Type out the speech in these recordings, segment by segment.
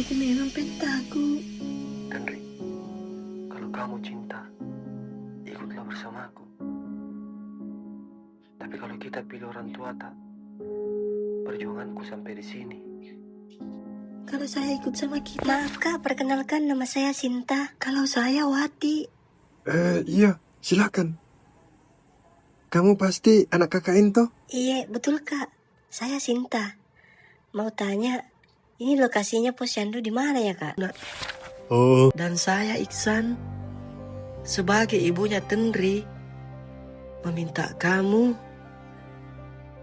itu memang petaku. Henry, kalau kamu cinta, ikutlah bersamaku. Tapi kalau kita pilih orang tua tak, perjuanganku sampai di sini. Kalau saya ikut sama kita. Maaf kak, perkenalkan nama saya Sinta. Kalau saya Wati. Iya, silakan. Kamu pasti anak kakak Ento? Iya, betul kak. Saya Sinta. Mau tanya, ini lokasinya posyandu di mana ya kak? Oh. Dan saya Iksan, sebagai ibunya Tendri, meminta kamu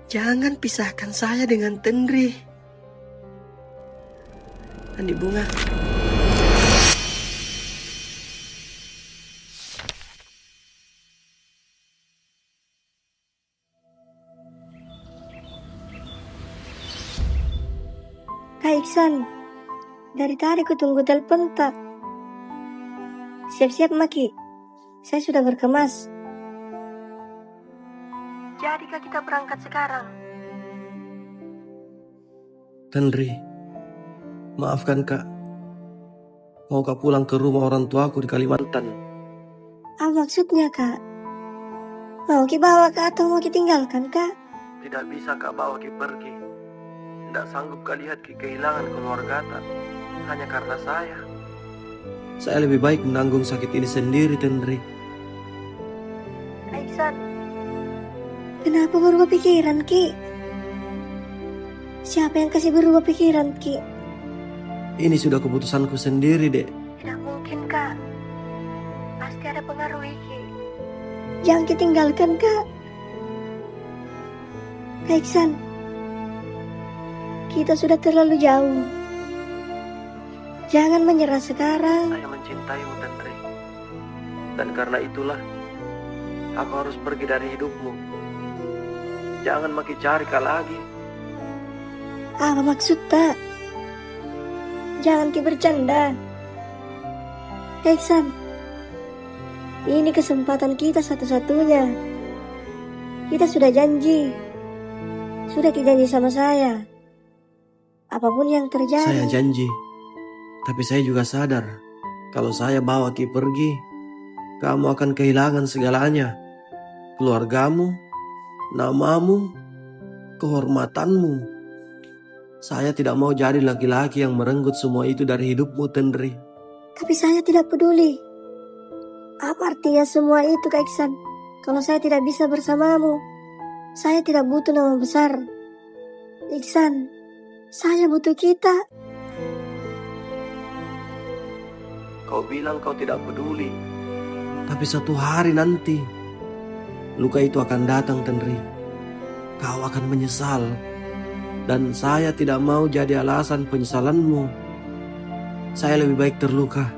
jangan pisahkan saya dengan Tendri. Andi Bunga. Kak Iksan, dari tadi ku tunggu telepon tak. Siap-siap Maki, saya sudah berkemas. Jadikah kita berangkat sekarang? Henry, maafkan kak. Mau kak pulang ke rumah orang tuaku di Kalimantan? Apa maksudnya kak? Mau ki bawa kak atau mau ki tinggalkan kak? Tidak bisa kak bawa ki pergi. Tidak sanggup kak lihat ki kehilangan keluarga tak, hanya karena saya. Saya lebih baik menanggung sakit ini sendiri, Henry. Kak Iksan, kenapa berubah pikiran ki? Siapa yang kasih berubah pikiran ki? Ini sudah keputusanku sendiri, Dek. Tidak mungkin kak, pasti ada pengaruh ki. Jangan ki tinggalkan kak. Kak Iksan, kita sudah terlalu jauh. Jangan menyerah sekarang. Saya mencintaimu, Henry. Dan karena itulah, aku harus pergi dari hidupmu. Jangan makin cari kak lagi. Apa maksud tak? Jangan ki bercanda. Kak Iksan, ini kesempatan kita satu-satunya. Kita sudah janji. Sudah ki janji sama saya. Apapun yang terjadi. Saya janji. Tapi saya juga sadar, kalau saya bawa Ki pergi, kamu akan kehilangan segalanya. Keluargamu, namamu, kehormatanmu. Saya tidak mau jadi laki-laki yang merenggut semua itu dari hidupmu, Henry. Tapi saya tidak peduli. Apa artinya semua itu, Kak Iksan? Kalau saya tidak bisa bersamamu, saya tidak butuh nama besar. Iksan, saya butuh kita. Kau bilang kau tidak peduli. Tapi satu hari nanti, luka itu akan datang, Henry. Kau akan menyesal. Dan saya tidak mau jadi alasan penyesalanmu. Saya lebih baik terluka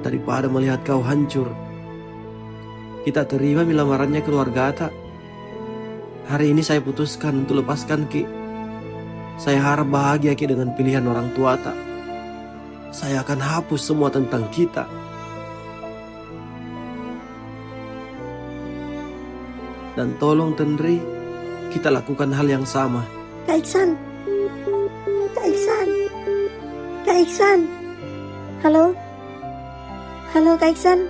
daripada melihat kau hancur. Kita terima lamarannya keluarga tak. Hari ini saya putuskan untuk lepaskan Ki. Saya harap bahagia Ki dengan pilihan orang tua tak. Saya akan hapus semua tentang kita. Dan tolong Henry, kita lakukan hal yang sama. Kak Iksan, Kak Iksan, Kak Iksan. Halo, halo Kak Iksan.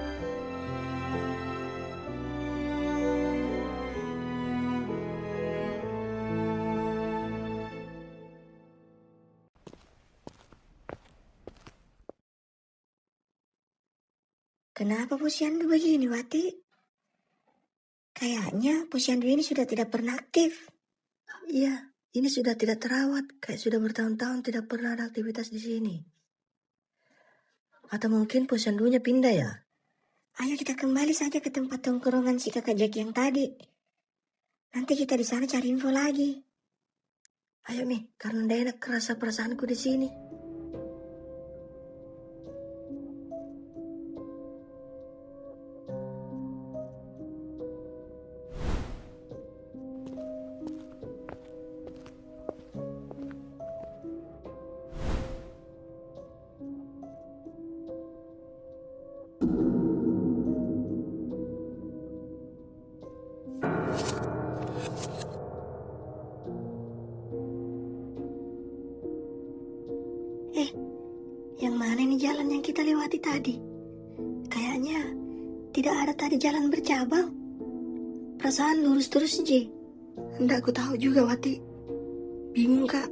Kenapa posyandu begini, Wati? Kayaknya posyandu ini sudah tidak pernah aktif. Iya, ini sudah tidak terawat. Kayak sudah bertahun-tahun tidak pernah ada aktivitas di sini. Atau mungkin posyandunya pindah ya? Ayo kita kembali saja ke tempat tongkrongan si kakak Jack yang tadi. Nanti kita di sana cari info lagi. Ayo Mi, karena tidak enak kerasa perasaanku di sini. Yang mana ini jalan yang kita lewati tadi? Kayaknya tidak ada tadi jalan bercabang. Perasaan lurus terus, Ji. Hendak ku tahu juga, Wati. Bingung, Kak.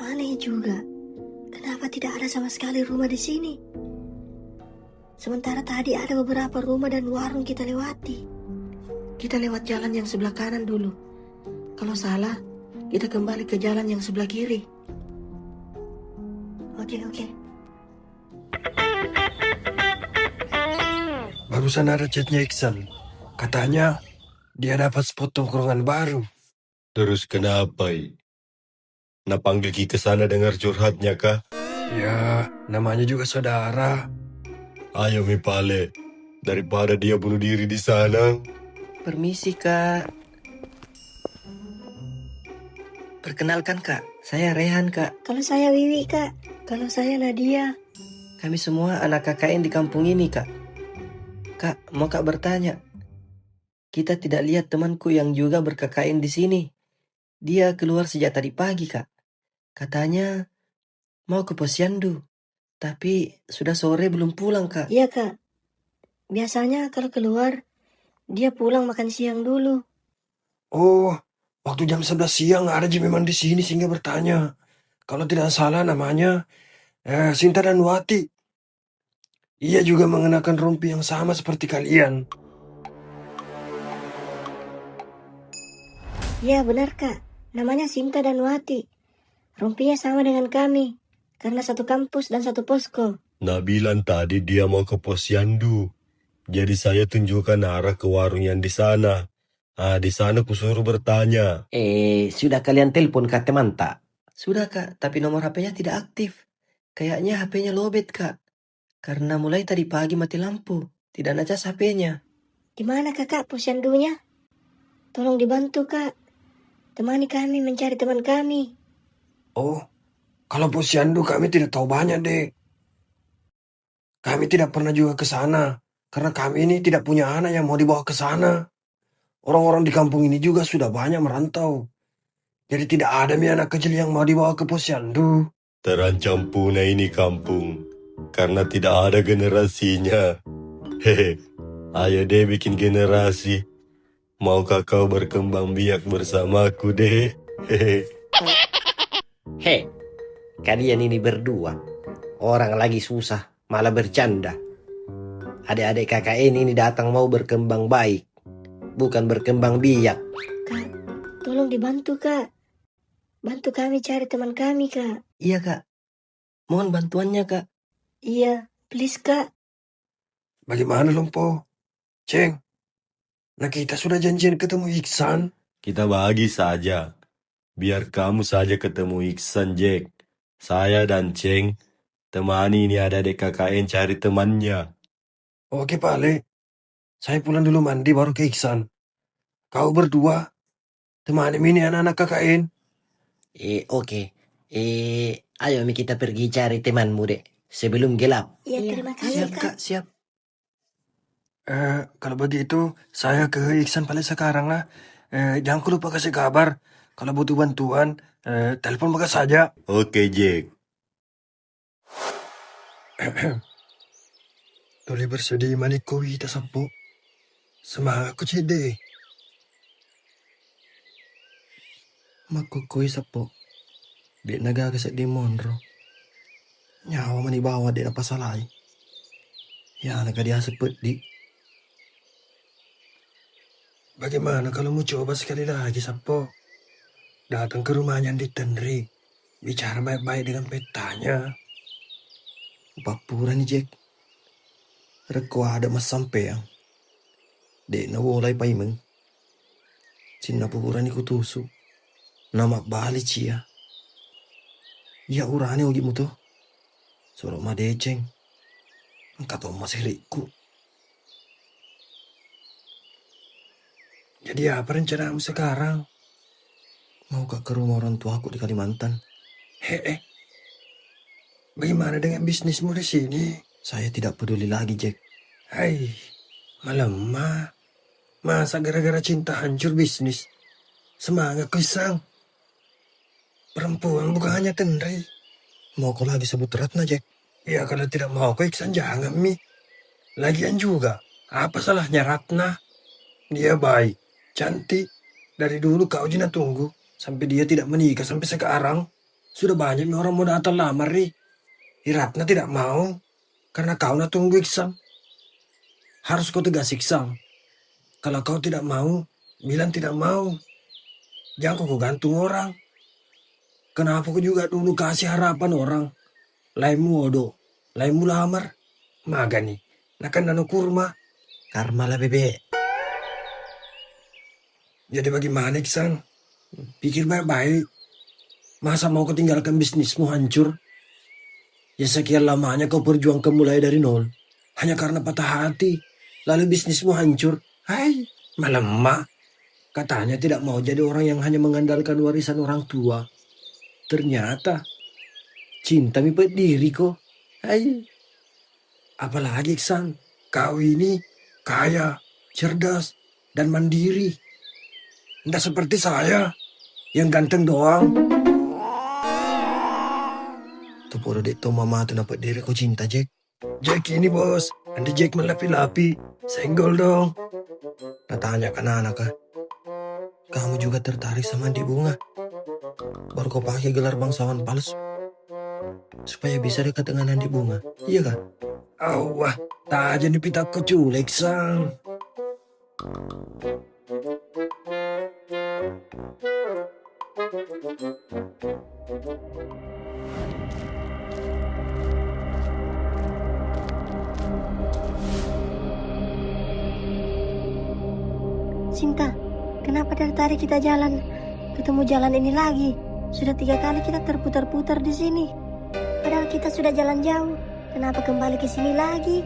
Aneh juga. Kenapa tidak ada sama sekali rumah di sini? Sementara tadi ada beberapa rumah dan warung kita lewati. Kita lewat jalan yang sebelah kanan dulu. Kalau salah, kita kembali ke jalan yang sebelah kiri. Oke. Barusan ada chatnya Iksan. Katanya dia dapat spot tongkrongan baru. Terus kenapa? Nak panggil Ki ke sana dengar curhatnya kah? Ya, namanya juga saudara. Ayo Mi Pale, daripada dia bunuh diri di sana. Permisi, Kak. Perkenalkan, Kak. Saya Rehan, Kak. Kalau saya Wiwi, Kak. Kalau saya Nadia. Kami semua anak KKN di kampung ini, Kak. Kak, mau Kak bertanya. Kita tidak lihat temanku yang juga ber-KKN di sini. Dia keluar sejak tadi pagi, Kak. Katanya mau ke Posyandu. Tapi sudah sore belum pulang, Kak. Iya, Kak. Biasanya kalau keluar, dia pulang makan siang dulu. Oh, waktu jam 11 siang ada Ji memang di sini sehingga bertanya. Kalau tidak salah namanya Sinta dan Wati. Ia juga mengenakan rompi yang sama seperti kalian. Iya, benar, Kak. Namanya Sinta dan Wati. Rompinya sama dengan kami. Karena satu kampus dan satu posko. Nak bilang tadi dia mau ke Posyandu. Jadi saya tunjukkan arah ke warung yang di sana. Di sana kusuruh bertanya. Sudah kalian telepon Kak teman tak? Sudah, Kak, tapi nomor HP-nya tidak aktif. Kayaknya HP-nya lowbat, Kak. Karena mulai tadi pagi mati lampu. Tidak ngecas HP-nya. Di mana, Kakak, posyandunya? Tolong dibantu, Kak. Temani kami mencari teman kami. Oh, kalau posyandu kami tidak tahu banyak, Dek. Kami tidak pernah juga ke sana. Karena kami ini tidak punya anak yang mau dibawa ke sana. Orang-orang di kampung ini juga sudah banyak merantau. Jadi tidak ada anak kecil yang mau dibawa ke posyandu. Terancam punah ini kampung. Karena tidak ada generasinya. Hehe. Ayo deh bikin generasi. Maukah kau berkembang biak bersamaku deh? Hehe. Hei, kalian ini berdua. Orang lagi susah, malah bercanda. Adik-adik KKN ini datang mau berkembang baik. Bukan berkembang biak. Kak, tolong dibantu, Kak. Bantu kami cari teman kami, Kak. Iya, Kak. Mohon bantuannya, Kak. Iya, please, Kak. Bagaimana Lompo? Ceng, nah kita sudah janjian ketemu Iksan. Kita bagi saja. Biar kamu saja ketemu Iksan, Jack. Saya dan Ceng temani ini ada di KKN cari temannya. Oke Pak Ale, saya pulang dulu mandi baru ke Iksan. Kau berdua temani ini anak-anak KKN. Oke. Ayo Mi kita pergi cari temanmu, Dek. Sebelum gelap. Iya, terima kasih, Siap, Kak. Kak, siap. Kalau begitu saya ke Iksan paling sekarang lah. Jangan lupa kasih kabar. Kalau butuh bantuan, telepon bagas saja. Oke, Jack. Tuli bersedih maniku kita sapu. Semangat ku cede. Makukui sapo. Di naga keset di monro. Nyawa mani bawa di apa salai. Ya naga dia sepet di. Bagaimana kalau mau coba sekali lagi sapu? Datang ke rumahnya di Tenri. Bicara baik-baik dengan petanya. Papura ni Jack. Reko ada mas sampai yang. Dek na wolay pa imeng. Sinna papura ni kutusu. Nama bali cia. Ya urani ogi mo to. Soro madeceng. Ang katong masiriku. Jadi apa rencanamu sekarang? Mau ke rumah orang tua aku di Kalimantan. Bagaimana dengan bisnismu di sini? Saya tidak peduli lagi, Jack. Hai, melemah. Masa gara-gara cinta hancur bisnis? Semangat kau Isang. Perempuan bukan hanya Tenri. Mau kau lagi sebut Ratna, Jack? Ya kalau tidak mau kau Iksan jangan Mi. Lagian juga, apa salahnya Ratna? Dia baik, cantik. Dari dulu kau Jina tunggu. Sampai dia tidak menikah sampai sekarang. Sudah banyak Mi orang mau datang lamar nih. Ratna tidak mau. Karena kau na tunggu Iksan. Harus kau tegas Iksan. Kalau kau tidak mau, bilang tidak mau. Jangan kau gantung orang. Kenapa kau juga dulu kasih harapan orang? Laimu odo, laimu lamar. Maga nih, nakan nano kurma. Karma lah bebek. Jadi bagaimana Iksan? Pikir baik-baik. Masa mau kau tinggalkan bisnismu hancur? Ya sekian lamanya kau perjuangkan mulai dari nol. Hanya karena patah hati. Lalu bisnismu hancur. Hai, malah emak. Katanya tidak mau jadi orang yang hanya mengandalkan warisan orang tua. Ternyata cinta mi diri kok. Hai. Apalagi Iksan, kau ini kaya, cerdas, dan mandiri. Tidak seperti saya yang ganteng doang. Tuh podo dek tuh mama tuh dapat diri kau cinta Jack. Jack ini bos, anda Jack melapi-lapi. Senggol dong. Nah tanya kan anak kah? Kamu juga tertarik sama Andi Bunga? Baru kau pakai gelar bangsawan palsu. Supaya bisa dekat dengan Andi Bunga. Iya kan? Awah, tak aja nih pita keculek sang. Sinta, kenapa dari tadi kita jalan ketemu jalan ini lagi? Sudah 3 kali kita terputar-putar di sini. Padahal kita sudah jalan jauh. Kenapa kembali ke sini lagi?